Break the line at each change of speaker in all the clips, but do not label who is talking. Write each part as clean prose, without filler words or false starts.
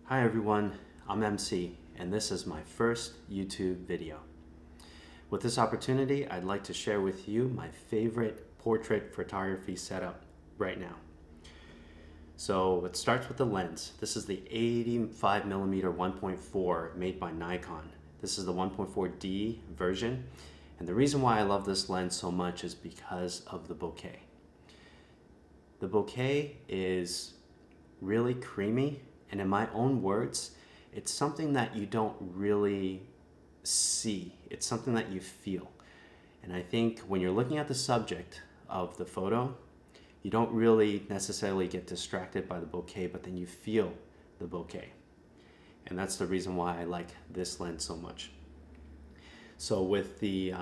Hi everyone, I'm MC, and this is my first YouTube video. With this opportunity, I'd like to share with you my favorite portrait photography setup right now. So it starts with the lens. This is the 85mm 1.4 made by Nikon. This is the 1.4D version, and the reason why I love this lens so much is because of the bokeh. The bokeh is really creamy, and in my own words, it's something that you don't really see. It's something that you feel. And I think when you're looking at the subject of the photo, you don't really necessarily get distracted by the bokeh, but then you feel the bokeh. And that's the reason why I like this lens so much. So with the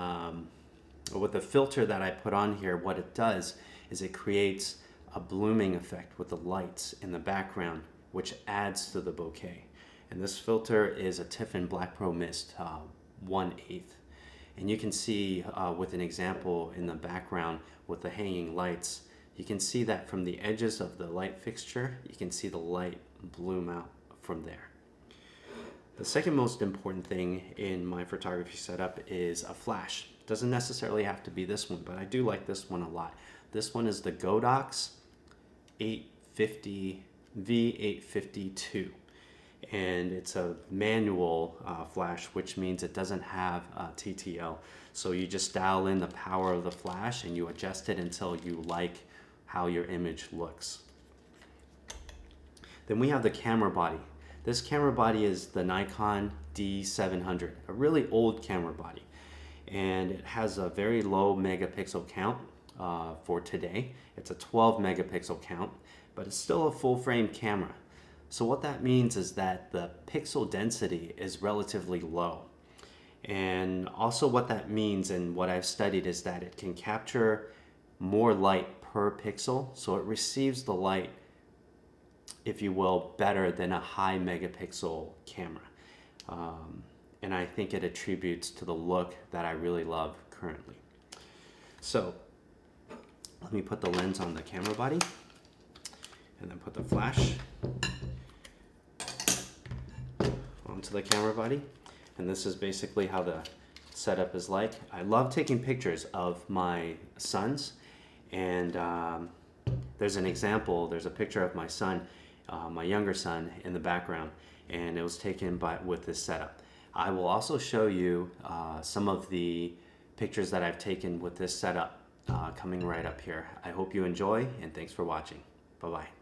filter that I put on here, what it does is it creates a blooming effect with the lights in the background, which adds to the bokeh. And this filter is a Tiffen Black Pro Mist 1/8. And you can see with an example in the background with the hanging lights, you can see that from the edges of the light fixture, you can see the light bloom out from there. The second most important thing in my photography setup is a flash. It doesn't necessarily have to be this one, but I do like this one a lot. This one is the Godox v850ii, and it's a manual flash, which means it doesn't have TTL. So you just dial in the power of the flash and you adjust it until you like how your image looks. Then we have the camera body. This camera body is the Nikon D700, a really old camera body, and it has a very low megapixel count for today. It's a 12 megapixel count, but it's still a full frame camera. So what that means is that the pixel density is relatively low. And also what that means, and what I've studied, is that it can capture more light per pixel. So it receives the light, if you will, better than a high megapixel camera. And I think it attributes to the look that I really love currently. So let me put the lens on the camera body and then put the flash onto the camera body. And this is basically how the setup is like. I love taking pictures of my sons, and there's an example, there's a picture of my son, my younger son, in the background, and it was taken with this setup. I will also show you some of the pictures that I've taken with this setup coming right up here. I hope you enjoy, and thanks for watching. Bye-bye.